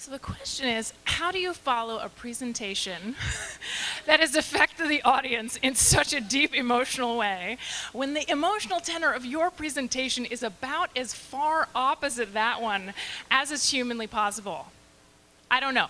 So the question is, how do you follow a presentation that has affected the audience in such a deep emotional way when the emotional tenor of your presentation is about as far opposite that one as is humanly possible? I don't know,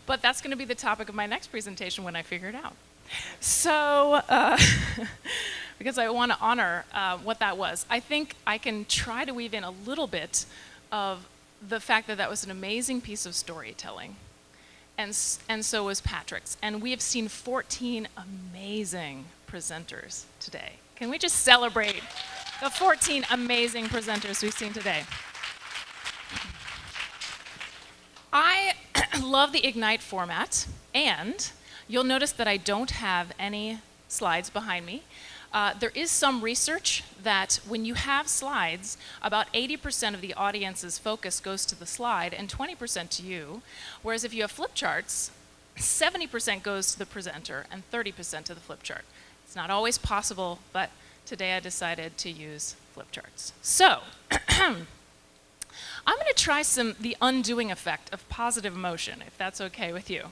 but that's going to be the topic of my next presentation when I figure it out. So, because I want to honor what that was, I think I can try to weave in a little bit of the fact that that was an amazing piece of storytelling, and so was Patrick's. And we have seen 14 amazing presenters today. Can we just celebrate the 14 amazing presenters we've seen today? I love the Ignite format, and you'll notice that I don't have any slides behind me. There is some research that when you have slides, about 80% of the audience's focus goes to the slide and 20% to you, whereas if you have flip charts, 70% goes to the presenter and 30% to the flip chart. It's not always possible, but today I decided to use flip charts. So, I'm going to try the undoing effect of positive emotion, if that's okay with you.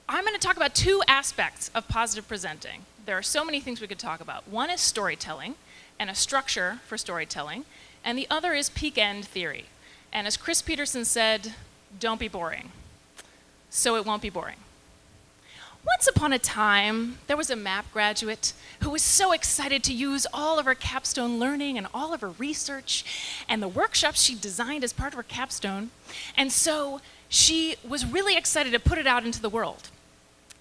I'm going to talk about two aspects of positive presenting. There are so many things we could talk about. One is storytelling and a structure for storytelling, and the other is peak-end theory. And as Chris Peterson said, don't be boring. So it won't be boring. Once upon a time, there was a MAPP graduate who was so excited to use all of her capstone learning and all of her research and the workshops she designed as part of her capstone. And so she was really excited to put it out into the world.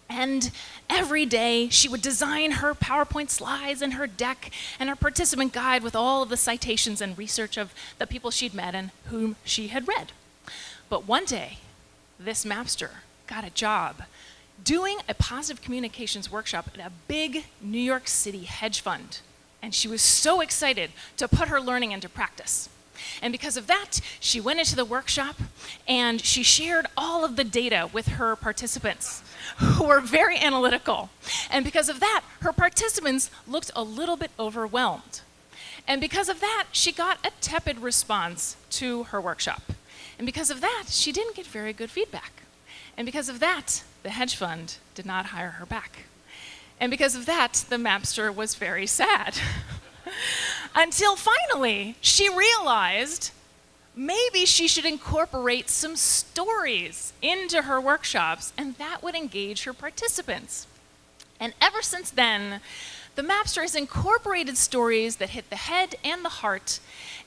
And every day she would design her PowerPoint slides and her deck and her participant guide with all of the citations and research of the people she'd met and whom she had read. But one day, this Mapster got a job doing a positive communications workshop at a big New York City hedge fund. And she was so excited to put her learning into practice. And because of that, she went into the workshop and she shared all of the data with her participants, who were very analytical. And because of that, her participants looked a little bit overwhelmed. And because of that, she got a tepid response to her workshop. And because of that, she didn't get very good feedback. And because of that, the hedge fund did not hire her back. And because of that, the Mapster was very sad. Until finally, she realized maybe she should incorporate some stories into her workshops, and that would engage her participants. And ever since then, the Mapster has incorporated stories that hit the head and the heart,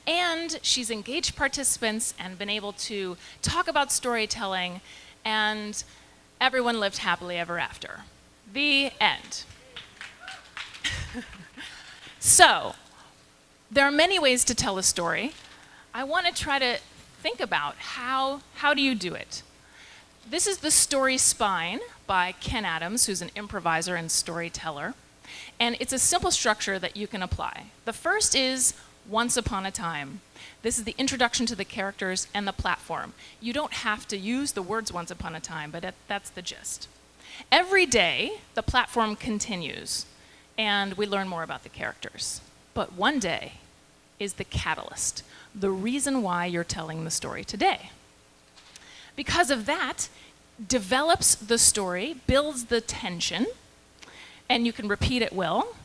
and she's engaged participants and been able to talk about storytelling, and everyone lived happily ever after. The end. So, there are many ways to tell a story. I want to try to think about how do you do it. This is the Story Spine by Ken Adams, who's an improviser and storyteller. And it's a simple structure that you can apply. The first is once upon a time. This is the introduction to the characters and the platform. You don't have to use the words once upon a time, but that's the gist. Every day, the platform continues, and we learn more about the characters. But one day is the catalyst, the reason why you're telling the story today. Because of that, develops the story, builds the tension, and you can repeat at will,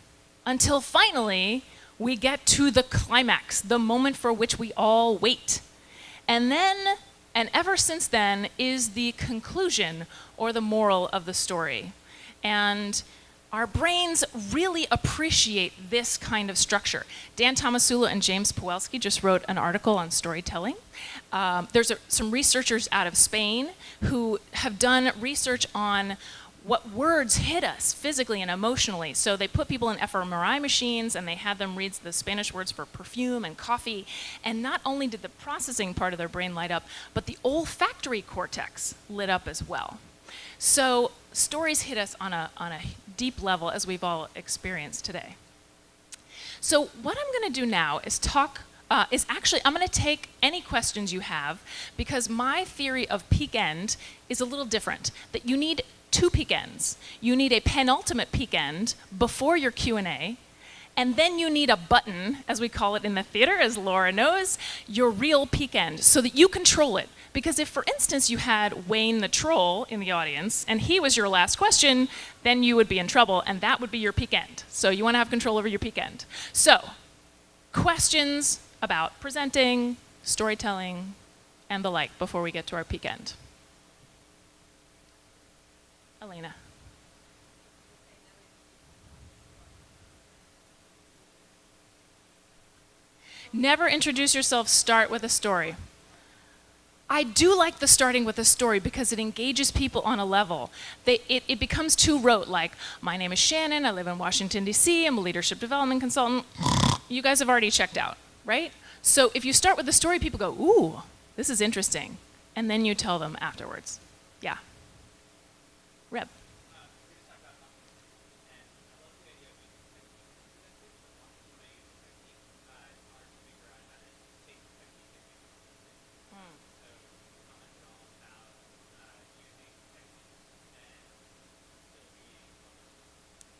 until finally we get to the climax, the moment for which we all wait. And then, and ever since then, is the conclusion or the moral of the story. And our brains really appreciate this kind of structure. Dan Tomasula and James Pawelski just wrote an article on storytelling. There's some researchers out of Spain who have done research on what words hit us physically and emotionally. So they put people in fMRI machines and they had them read the Spanish words for perfume and coffee. And not only did the processing part of their brain light up, but the olfactory cortex lit up as well. So stories hit us on a deep level, as we've all experienced today. So what I'm going to do now is I'm going to take any questions you have, because my theory of peak end is a little different, that you need two peak ends. You need a penultimate peak end before your Q&A, and then you need a button, as we call it in the theater, as Laura knows, your real peak end, so that you control it. Because if, for instance, you had Wayne the Troll in the audience and he was your last question, then you would be in trouble and that would be your peak end. So you want to have control over your peak end. So, questions about presenting, storytelling, and the like before we get to our peak end. Elena. Never introduce yourself, start with a story. I do like the starting with a story because it engages people on a level. It becomes too rote, like, my name is Shannon, I live in Washington, D.C., I'm a leadership development consultant. You guys have already checked out, right? So if you start with a story, people go, ooh, this is interesting. And then you tell them afterwards. Yeah. Reb.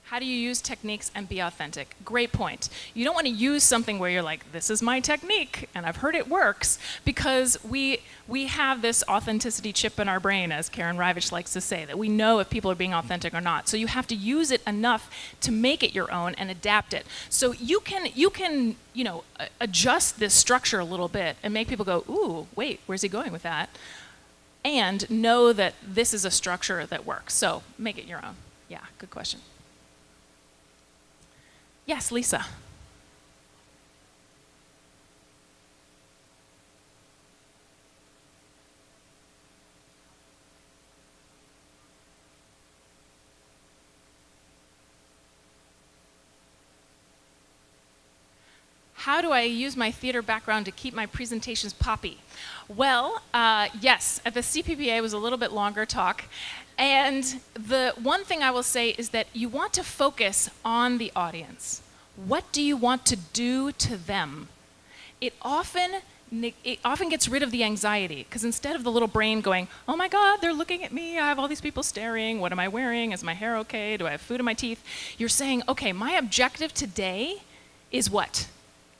How do you use techniques and be authentic? Great point. You don't want to use something where you're like, this is my technique, and I've heard it works, because we have this authenticity chip in our brain, as Karen Rivich likes to say, that we know if people are being authentic or not. So you have to use it enough to make it your own and adapt it. So you can adjust this structure a little bit and make people go, ooh, wait, where's he going with that? And know that this is a structure that works. So make it your own. Yeah, good question. Yes, Lisa. How do I use my theater background to keep my presentations poppy? Well, yes, at the CPPA was a little bit longer talk. And the one thing I will say is that you want to focus on the audience. What do you want to do to them? It often gets rid of the anxiety, because instead of the little brain going, oh my God, they're looking at me, I have all these people staring, what am I wearing, is my hair okay, do I have food in my teeth? You're saying, okay, my objective today is what?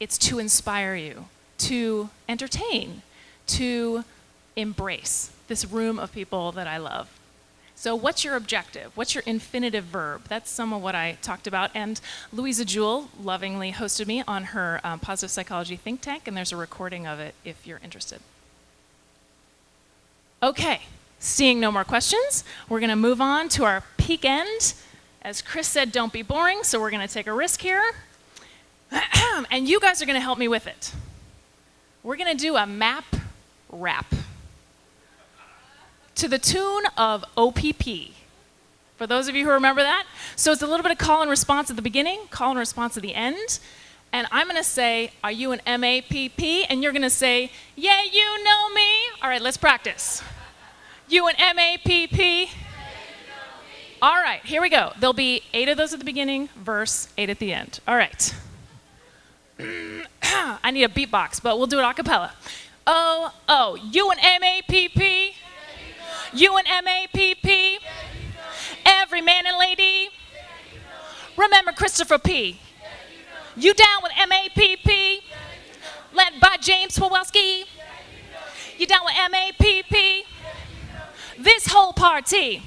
It's to inspire you, to entertain, to embrace this room of people that I love. So what's your objective? What's your infinitive verb? That's some of what I talked about. And Louisa Jewell lovingly hosted me on her positive psychology think tank, and there's a recording of it if you're interested. Okay, seeing no more questions, we're going to move on to our peak end. As Chris said, don't be boring, so we're going to take a risk here. And you guys are going to help me with it. We're going to do a MAPP rap to the tune of OPP. For those of you who remember that. So it's a little bit of call and response at the beginning, call and response at the end. And I'm going to say, are you an MAPP? And you're going to say, yeah, you know me. All right, let's practice. You an MAPP? All right, here we go. There'll be 8 of those at the beginning, verse 8 at the end. All right. I need a beatbox, but we'll do it a cappella. Oh, you an MAPP? You an MAPP? Every man and lady? Remember Christopher P. You down with MAPP? Led by James Pawelski? You down with MAPP? This whole party.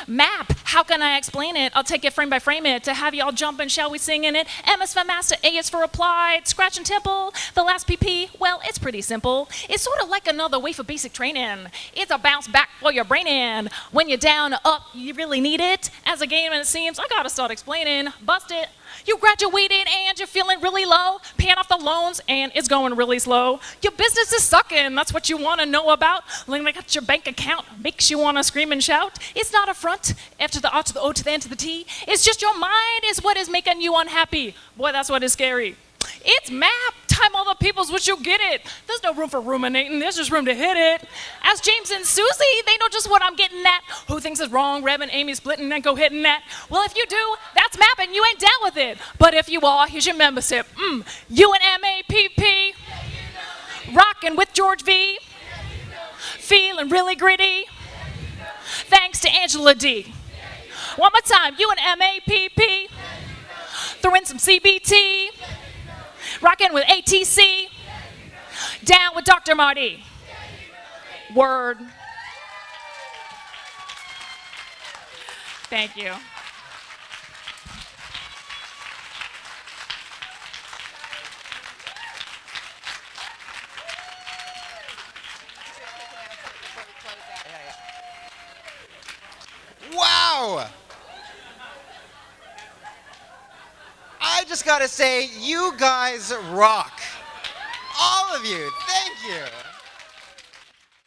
MAPP, how can I explain it? I'll take it frame by frame it to have y'all jump and shall we sing in it? M is for master, A is for applied, scratch and temple. The last PP, well, it's pretty simple. It's sort of like another way for basic training. It's a bounce back for your brain in. When you're down or up, you really need it. As a game and it seems, I gotta start explaining. Bust it. You graduated and you're feeling really low, paying off the loans and it's going really slow. Your business is sucking, that's what you want to know about. Looking at your bank account makes you want to scream and shout. It's not a front, F to the R to the O to the N to the T. It's just your mind is what is making you unhappy. Boy, that's what is scary. It's MAPP, time all the peoples which you get it. There's no room for ruminating, there's just room to hit it. As James and Susie, they know just what I'm getting at. Who thinks it's wrong, Reb and Amy splitting and go hitting that? Well, if you do, that's MAPP and you ain't down with it. But if you are, here's your membership. You and MAPP, rocking with George V, feeling really gritty, thanks to Angela D. One more time, you and MAPP, throw in some CBT, rocking with ATC, down with Dr. Marty. Word. Thank you. Wow! I just gotta say, you guys rock. All of you, thank you.